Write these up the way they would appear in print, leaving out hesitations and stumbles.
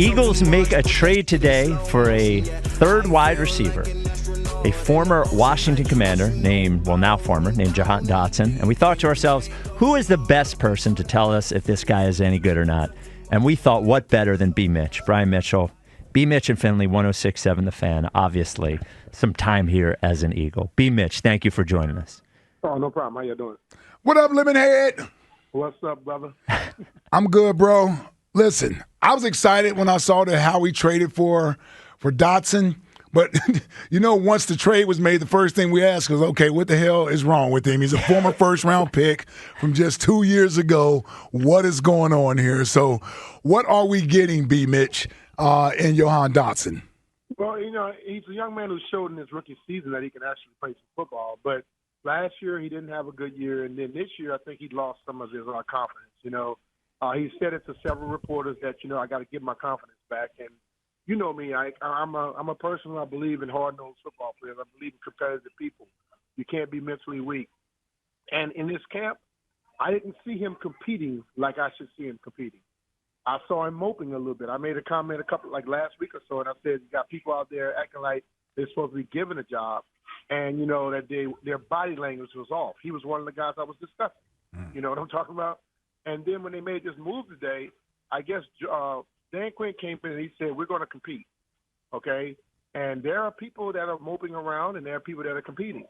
Eagles make a trade today for a third wide receiver, a former Washington Commander named Jahan Dotson. And we thought to ourselves, who is the best person to tell us if this guy is any good or not? And we thought, what better than B. Mitch, Brian Mitchell. B. Mitch and Finley, 106.7 The Fan. Obviously, some time here as an Eagle. B. Mitch, thank you for joining us. Oh, no problem. How you doing? What up, Lemonhead? What's up, brother? I'm good, bro. Listen, I was excited when I saw how we traded for Dotson. But, once the trade was made, the first thing we asked was, okay, what the hell is wrong with him? He's a former first-round pick from just 2 years ago. What is going on here? So what are we getting, B. Mitch, in Jahan Dotson? Well, he's a young man who showed in his rookie season that he can actually play some football. But last year he didn't have a good year, and then this year I think he lost some of his confidence. He said it to several reporters that, I got to get my confidence back. And you know me, I'm a person I believe in hard-nosed football players. I believe in competitive people. You can't be mentally weak. And in this camp, I didn't see him competing like I should see him competing. I saw him moping a little bit. I made a comment last week or so, and I said, you got people out there acting like they're supposed to be given a job, and, that their body language was off. He was one of the guys I was discussing. You know what I'm talking about? And then when they made this move today, I guess Dan Quinn came in and he said, we're going to compete, okay? And there are people that are moping around, and there are people that are competing.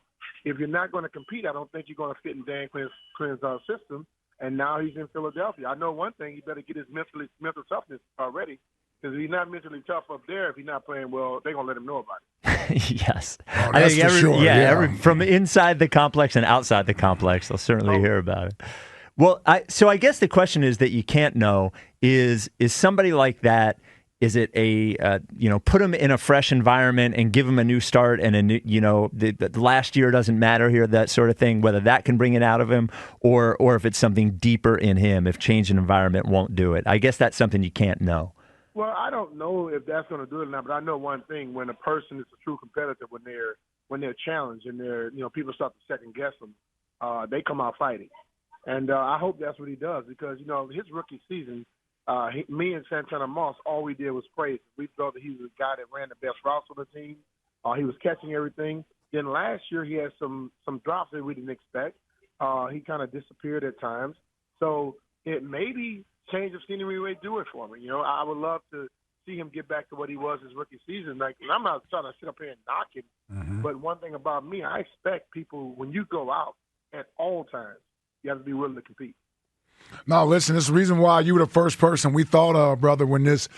If you're not going to compete, I don't think you're going to fit in Dan Quinn's system. And now he's in Philadelphia. I know one thing, he better get his mental toughness already, because if he's not mentally tough up there, if he's not playing well, they're going to let him know about it. Yes. Oh, I think sure. From inside the complex and outside the complex, they'll certainly hear about it. Well, so I guess the question is that you can't know is somebody like that, is it put him in a fresh environment and give him a new start and a new, the last year doesn't matter here, that sort of thing, whether that can bring it out of him or if it's something deeper in him, if change in environment won't do it. I guess that's something you can't know. Well, I don't know if that's going to do it or not, but I know one thing: when a person is a true competitor, when they're challenged and people start to second guess them, they come out fighting. And I hope that's what he does, because his rookie season, me and Santana Moss, all we did was praise him. We thought that he was a guy that ran the best routes on the team. He was catching everything. Then last year he had some drops that we didn't expect. He kind of disappeared at times. So it maybe change of scenery may do it for me. I would love to see him get back to what he was his rookie season. And I'm not trying to sit up here and knock him, but one thing about me, I expect people, when you go out at all times, you have to be willing to compete. No, listen, this is the reason why you were the first person we thought of, brother, when this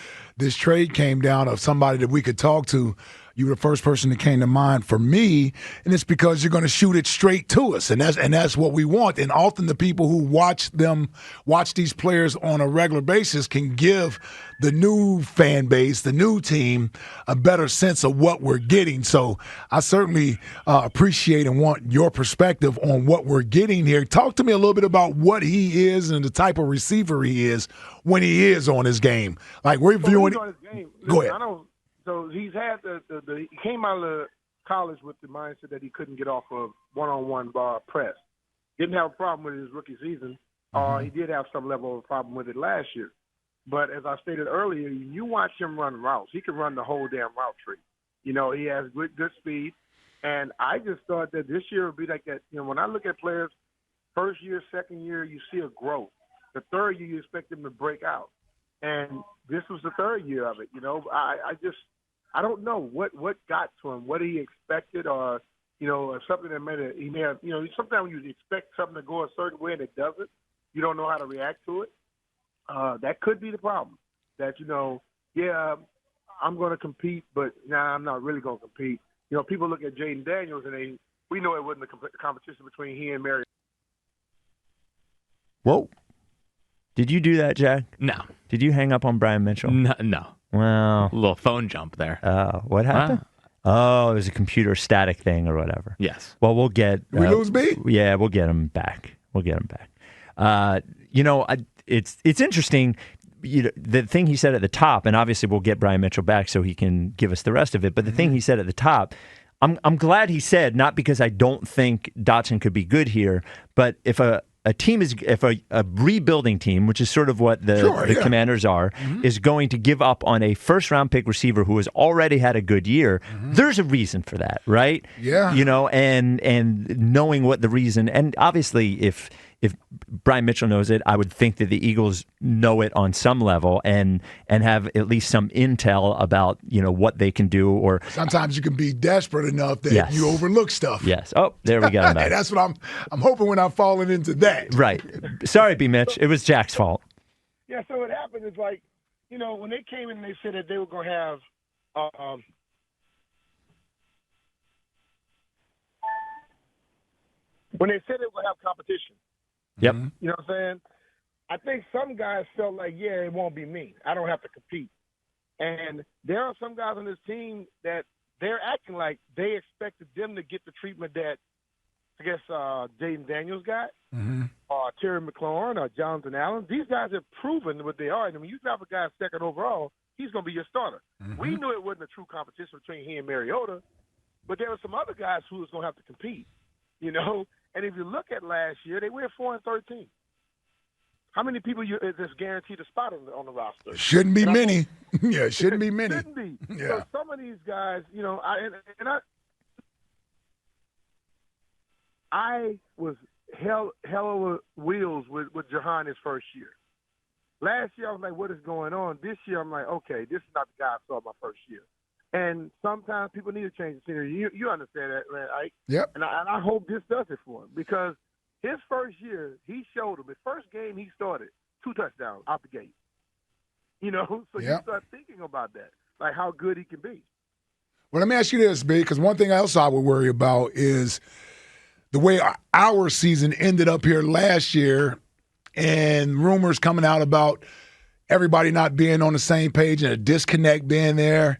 trade came down, of somebody that we could talk to. You were the first person that came to mind for me, and it's because you're going to shoot it straight to us, and that's what we want. And often the people who watch these players on a regular basis can give the new fan base, the new team, a better sense of what we're getting. So I certainly appreciate and want your perspective on what we're getting here. Talk to me a little bit about what he is and the type of receiver he is when he is on his game. Like, we're viewing it. Go ahead. So he's had he came out of college with the mindset that he couldn't get off a one-on-one bar press. Didn't have a problem with it his rookie season. He did have some level of problem with it last year. But as I stated earlier, you watch him run routes. He can run the whole damn route tree. He has good speed. And I just thought that this year would be like that. When I look at players, first year, second year, you see a growth. The third year, you expect them to break out. And this was the third year of it. I don't know what got to him, what he expected, or something that he may have. Sometimes you expect something to go a certain way and it doesn't. You don't know how to react to it. That could be the problem. That I'm going to compete, but I'm not really going to compete. People look at Jaden Daniels and we know it wasn't a competition between he and Mary. Whoa. Did you do that, Jack? No. Did you hang up on Brian Mitchell? No. Well, a little phone jump there. What happened? Oh, it was a computer static thing or whatever. Yes. Well, we'll get. We lose B? Yeah, we'll get him back. It's interesting. The thing he said at the top, and obviously we'll get Brian Mitchell back so he can give us the rest of it. But the thing he said at the top, I'm glad he said, not because I don't think Dotson could be good here, but if a a team is, if a rebuilding team, which is sort of what the Commanders are, is going to give up on a first-round pick receiver who has already had a good year, there's a reason for that, right? Yeah. You know, and knowing what the reason, and obviously if Brian Mitchell knows it, I would think that the Eagles know it on some level and have at least some intel about, you know, what they can do. Or sometimes you can be desperate enough that you overlook stuff. Yes. Oh, there we go. That's what I'm hoping when I'm falling into that. Right. Sorry, B. Mitch. It was Jack's fault. Yeah. So what happened is, like, you know, when they came in and they said that they were going to have when they said they were going to have competition. Yep. You know what I'm saying? I think some guys felt like, yeah, it won't be me. I don't have to compete. And there are some guys on this team that they're acting like they expected them to get the treatment that, I guess, Jaden Daniels got, or Terry McLaurin, or Jonathan Allen. These guys have proven what they are. And when you drop a guy second overall, he's going to be your starter. We knew it wasn't a true competition between he and Mariota, but there were some other guys who was going to have to compete, you know? And if you look at last year, they went 4-13. How many people is guaranteed a spot on the roster? Shouldn't be many. Yeah, shouldn't be many. Shouldn't be. Yeah. So some of these guys, you know, I was hell over wheels with Jahan his first year. Last year I was like, what is going on? This year I'm like, okay, this is not the guy I saw my first year. And sometimes people need to change the scenery. You understand that, man, Ike? Yep. And I hope this does it for him, because his first year, he showed him. His first game he started, 2 touchdowns out the gate. You know, so you start thinking about that, like how good he can be. Well, let me ask you this, B, because one thing else I would worry about is the way our season ended up here last year, and rumors coming out about everybody not being on the same page and a disconnect being there.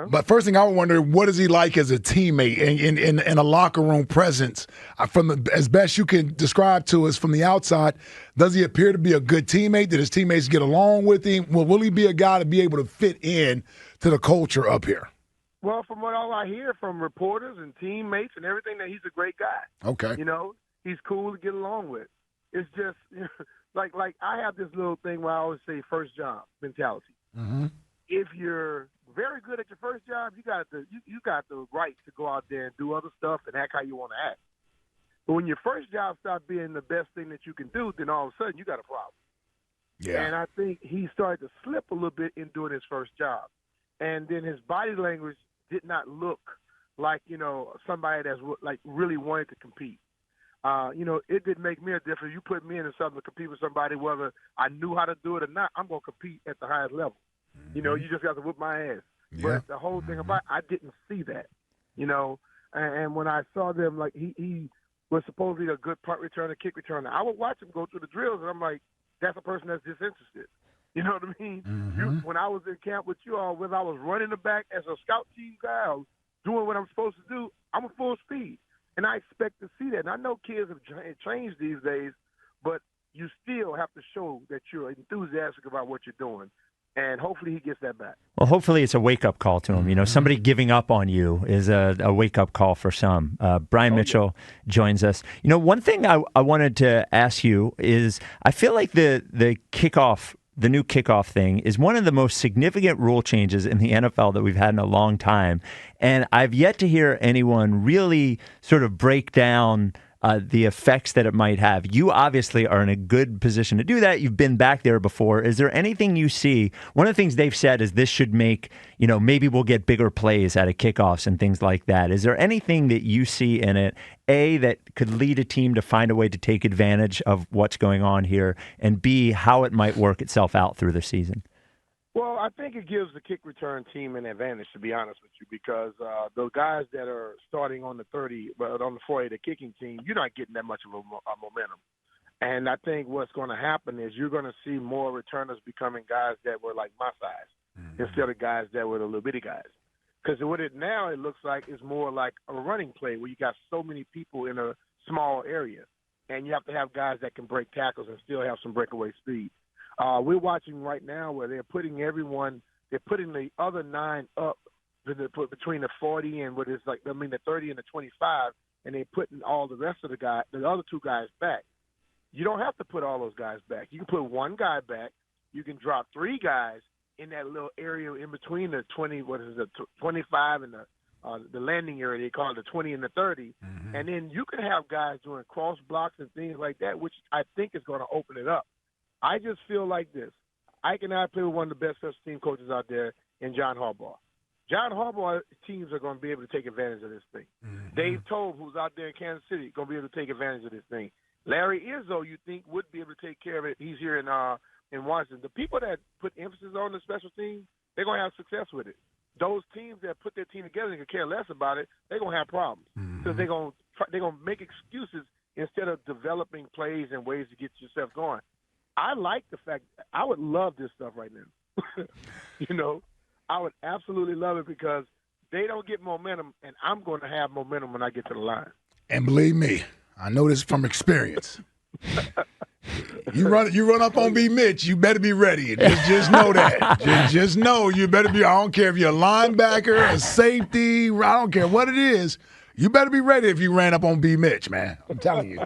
But first thing I would wonder, what is he like as a teammate in a locker room presence? As best you can describe to us from the outside, does he appear to be a good teammate? Did his teammates get along with him? Will he be a guy to be able to fit in to the culture up here? Well, from what all I hear from reporters and teammates and everything, that he's a great guy. Okay. You know, he's cool to get along with. It's just, you know, like I have this little thing where I always say first job mentality. If you're very good at your first job, you got the right to go out there and do other stuff and act how you want to act. But when your first job starts being the best thing that you can do, then all of a sudden you got a problem. Yeah. And I think he started to slip a little bit in doing his first job. And then his body language did not look like, you know, somebody that's like really wanted to compete. You know, it didn't make me a difference. You put me into something to compete with somebody, whether I knew how to do it or not, I'm going to compete at the highest level. You know, you just got to whip my ass. Yeah. But the whole thing about it, I didn't see that, you know. And when I saw them, like, he was supposedly a good punt returner, kick returner, I would watch him go through the drills, and I'm like, that's a person that's disinterested. You know what I mean? When I was in camp with you all, whether I was running the back as a scout team guy or doing what I'm supposed to do, I'm a full speed. And I expect to see that. And I know kids have changed these days, but you still have to show that you're enthusiastic about what you're doing. And hopefully he gets that back. Well, hopefully it's a wake-up call to him. You know, somebody giving up on you is a wake-up call for some. Brian Mitchell joins us. You know, one thing I wanted to ask you is, I feel like the kickoff, the new kickoff thing, is one of the most significant rule changes in the NFL that we've had in a long time. And I've yet to hear anyone really sort of break down the effects that it might have. You obviously are in a good position to do that. You've been back there before. Is there anything you see? One of the things they've said is this should make, you know, maybe we'll get bigger plays out of kickoffs and things like that. Is there anything that you see in it, A, that could lead a team to find a way to take advantage of what's going on here, and B, how it might work itself out through the season? Well, I think it gives the kick return team an advantage, to be honest with you, because the guys that are starting on the 30, but on the 40, the kicking team, you're not getting that much of a momentum. And I think what's going to happen is you're going to see more returners becoming guys that were like my size instead of guys that were the little bitty guys. Because what it now it looks like is more like a running play where you got so many people in a small area, and you have to have guys that can break tackles and still have some breakaway speed. We're watching right now where they're putting the other 9 up between the 40 and the 30 and the 25, and they're putting all the rest of the other 2 guys back. you don't have to put all those guys back. You can put one guy back. You can drop three guys in that little area in between the 25 and the landing area. They call it the 20 and the 30. Mm-hmm. And then you can have guys doing cross blocks and things like that, which I think is going to open it up. I just feel like this. Ike and I play with one of the best special team coaches out there in John Harbaugh. John Harbaugh teams are going to be able to take advantage of this thing. Mm-hmm. Dave Tobe, who's out there in Kansas City, going to be able to take advantage of this thing. Larry Izzo, you think, would be able to take care of it. He's here in Washington. The people that put emphasis on the special teams, they're going to have success with it. Those teams that put their team together and can care less about it, they're going to have problems because they're going to make excuses instead of developing plays and ways to get yourself going. I like the fact I would love this stuff right now. You know, I would absolutely love it because they don't get momentum, and I'm going to have momentum when I get to the line. And believe me, I know this from experience. You run up on B. Mitch, you better be ready. Just know that. Just know you better be. I don't care if you're a linebacker, a safety. I don't care what it is. You better be ready if you ran up on B. Mitch, man. I'm telling you.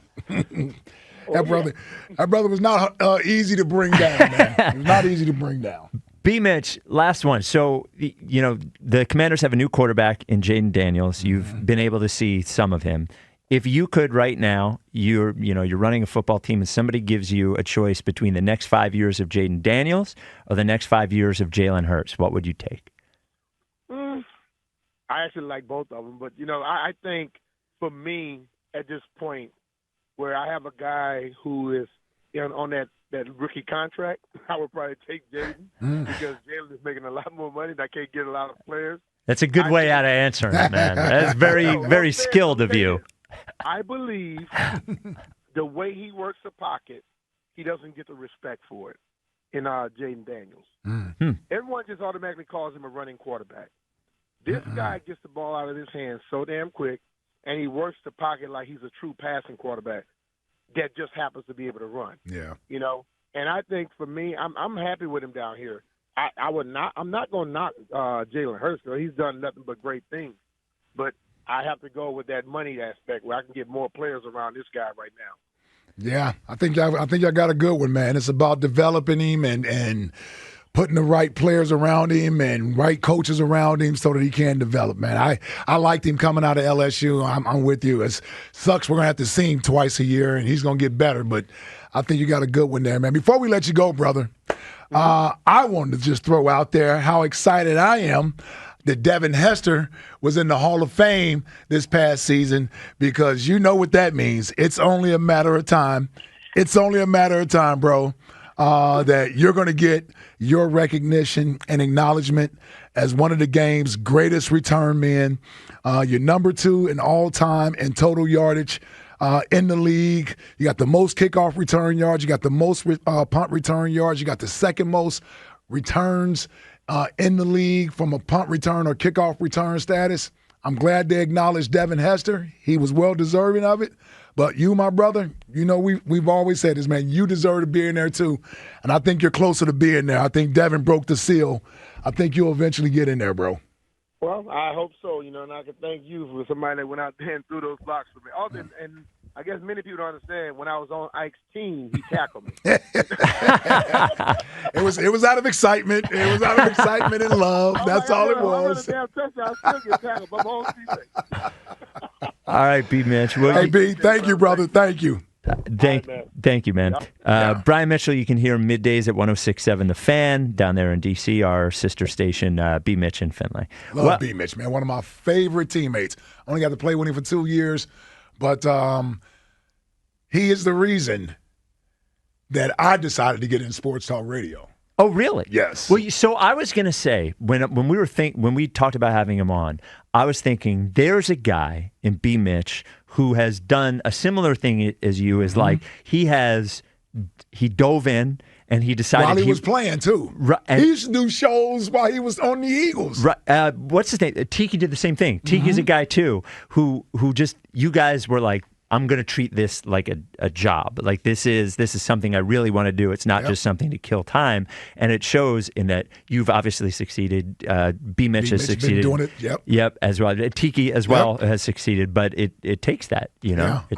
That brother was not easy to bring down, man. It was not easy to bring down. B. Mitch, last one. So, you know, the Commanders have a new quarterback in Jaden Daniels. You've been able to see some of him. If you could right now, you're running a football team and somebody gives you a choice between the next 5 years of Jaden Daniels or the next 5 years of Jalen Hurts, what would you take? I actually like both of them. But, you know, I think for me at this point where I have a guy who is on that rookie contract, I would probably take Jaden because Jalen is making a lot more money and I can't get a lot of players. That's a good way out of answering it, man. That's very, very skilled of you. I believe the way he works the pocket, he doesn't get the respect for it in Jaden Daniels. Everyone just automatically calls him a running quarterback. This guy gets the ball out of his hands so damn quick, and he works the pocket like he's a true passing quarterback that just happens to be able to run. Yeah, you know. And I think for me, I'm happy with him down here. I'm not going to knock Jalen Hurts. He's done nothing but great things, but I have to go with that money aspect where I can get more players around this guy right now. Yeah, I think y'all got a good one, man. It's about developing him and putting the right players around him and right coaches around him so that he can develop, man. I liked him coming out of LSU. I'm with you. It sucks we're going to have to see him twice a year, and he's going to get better, but I think you got a good one there, man. Before we let you go, brother, I wanted to just throw out there how excited I am that Devin Hester was in the Hall of Fame this past season because you know what that means. It's only a matter of time. It's only a matter of time, bro, that you're going to get your recognition and acknowledgement as one of the game's greatest return men. You're number 2 in all time in total yardage in the league. You got the most kickoff return yards. You got the most punt return yards. You got the second most returns in the league from a punt return or kickoff return status. I'm glad they acknowledged Devin Hester. He was well deserving of it. But you, my brother, you know we've always said this, man. You deserve to be in there too, and I think you're closer to being there. I think Devin broke the seal. I think you'll eventually get in there, bro. Well, I hope so. You know, and I can thank you for somebody that went out there and threw those blocks for me. And I guess many people don't understand. When I was on Ike's team, he tackled me. It was out of excitement. It was out of excitement and love. That's all it was. I still get tackled by my own teammate. All right, B. Mitch. Hey, B, thank you, brother. Thank you. Thank you, man. Brian Mitchell, you can hear him middays at 106.7 The Fan down there in D.C., our sister station, B. Mitch in Findlay. Love B. Mitch, man. One of my favorite teammates. Only got to play with him for 2 years. But he is the reason that I decided to get in sports talk radio. Oh, really? Yes. Well, so I was going to say when we talked about having him on, I was thinking there's a guy in B. Mitch who has done a similar thing as you. Is like he dove in and he decided while he was playing too. He used to do shows while he was on the Eagles. What's his name? Tiki did the same thing. Tiki's a guy too who just you guys were like, I'm going to treat this like a job. Like this is something I really want to do. It's not just something to kill time. And it shows in that you've obviously succeeded. B. Mitch has succeeded. Been doing it. Yep. As well. Tiki as well has succeeded. But it takes that, you know. Yeah. It takes